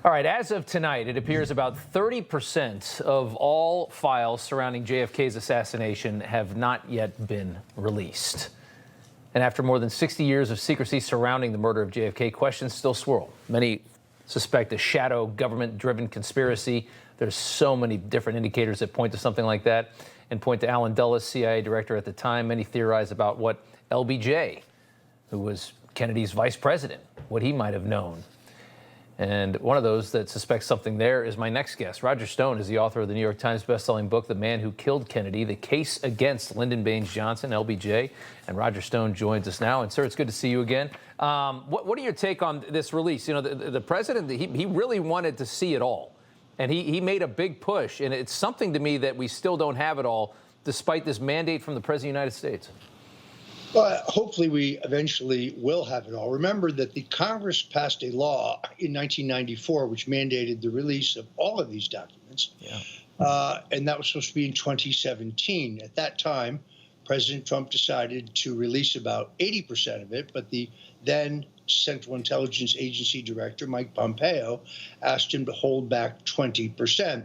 All right, as of tonight, it appears about 30% of all files surrounding JFK's assassination have not yet been released. And after more than 60 years of secrecy surrounding the murder of JFK, questions still swirl. Many suspect a shadow government-driven conspiracy. There's so many different indicators that point to something like that and point to Alan Dulles, CIA director at the time. Many theorize about what LBJ, who was Kennedy's vice president, what he might have known. And one of those that suspects something there is my next guest. Roger Stone is the author of the New York Times bestselling book, The Man Who Killed Kennedy, The Case Against Lyndon Baines Johnson, LBJ. And Roger Stone joins us now. And, sir, it's good to see you again. What are your take on this release? You know, the president, he really wanted to see it all. And he made a big push. And it's something to me that we still don't have it all, despite this mandate from the President of the United States. Well, hopefully we eventually will have it all. Remember that the Congress passed a law in 1994 which mandated the release of all of these documents. Yeah. And that was supposed to be in 2017. At that time, President Trump decided to release about 80% of it, but the then Central Intelligence Agency Director, Mike Pompeo, asked him to hold back 20%.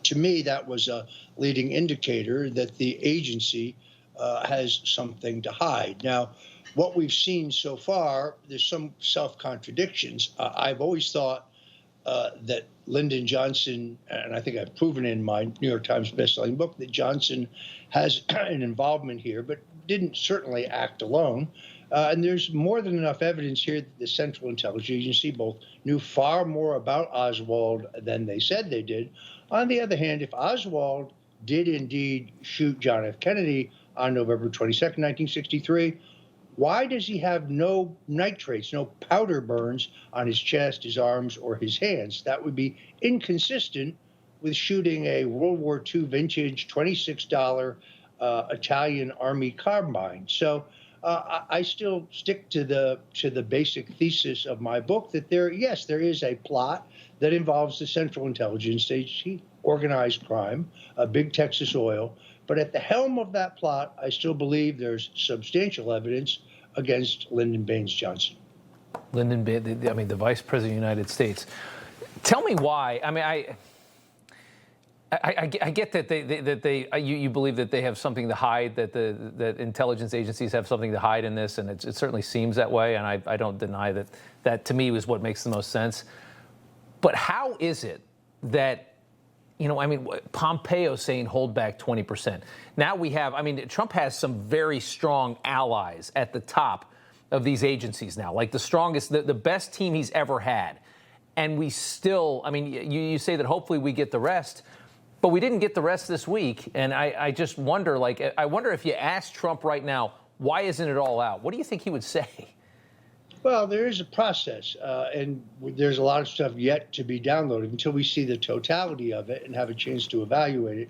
To me, that was a leading indicator that the agency has something to hide. Now, what we've seen so far, there's some self-contradictions. I've always thought that Lyndon Johnson, and I think I've proven in my New York Times bestselling book, that Johnson has an involvement here, but didn't certainly act alone. And there's more than enough evidence here that the Central Intelligence Agency both knew far more about Oswald than they said they did. On the other hand, if Oswald did indeed shoot John F. Kennedy on November 22nd, 1963, why does he have no nitrates, no powder burns on his chest, his arms, or his hands? That would be inconsistent with shooting a World War II vintage $26 Italian Army carbine. So I still stick to the basic thesis of my book that there is a plot that involves the Central Intelligence Agency, organized crime, big Texas oil. But at the helm of that plot, I still believe there's substantial evidence against Lyndon Baines Johnson. Lyndon Baines, I mean, the Vice President of the United States. Tell me why. I mean, I get that you believe that they have something to hide, that intelligence agencies have something to hide in this, and it certainly seems that way, and I don't deny that. That, to me, is what makes the most sense. But how is it that, you know, I mean, Pompeo saying hold back 20%. Now we have, I mean, Trump has some very strong allies at the top of these agencies now, like the strongest, the best team he's ever had. And we still, I mean, you say that hopefully we get the rest, but we didn't get the rest this week. And I just wonder, like, I wonder if you ask Trump right now, why isn't it all out? What do you think he would say? Well, there is a process, and there's a lot of stuff yet to be downloaded until we see the totality of it and have a chance to evaluate it.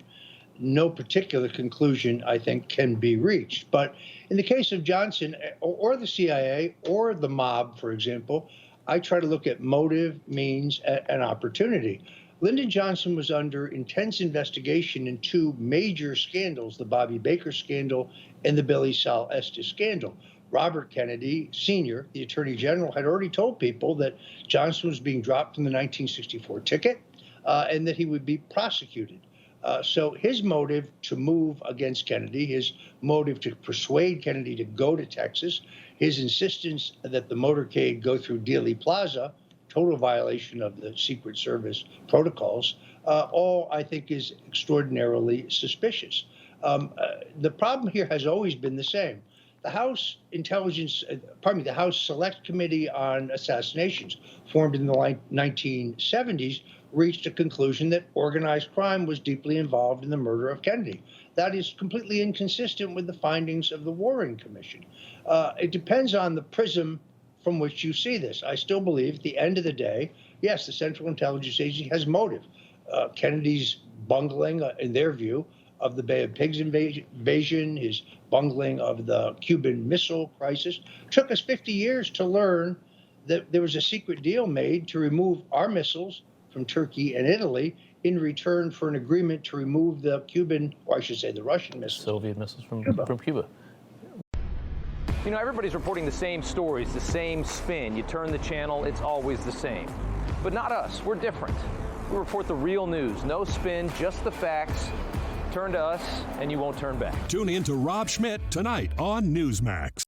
No particular conclusion, I think, can be reached. But in the case of Johnson or the CIA or the mob, for example, I try to look at motive, means, and opportunity. Lyndon Johnson was under intense investigation in two major scandals, the Bobby Baker scandal and the Billy Sol Estes scandal. Robert Kennedy, Sr., the Attorney General, had already told people that Johnson was being dropped from the 1964 ticket and that he would be prosecuted. So his motive to move against Kennedy, his motive to persuade Kennedy to go to Texas, his insistence that the motorcade go through Dealey Plaza, total violation of the Secret Service protocols, all I think is extraordinarily suspicious. The problem here has always been the same. The House the House Select Committee on Assassinations, formed in the 1970s, reached a conclusion that organized crime was deeply involved in the murder of Kennedy. That is completely inconsistent with the findings of the Warren Commission. It depends on the prism from which you see this. I still believe at the end of the day, yes, the Central Intelligence Agency has motive. Kennedy's bungling, in their view, of the Bay of Pigs invasion, his bungling of the Cuban Missile Crisis. Took us 50 years to learn that there was a secret deal made to remove our missiles from Turkey and Italy in return for an agreement to remove the Cuban, or I should say the Russian missiles. Soviet missiles from Cuba. You know, everybody's reporting the same stories, the same spin. You turn the channel, it's always the same. But not us. We're different. We report the real news. No spin, just the facts. Turn to us, and you won't turn back. Tune in to Rob Schmitt Tonight on Newsmax.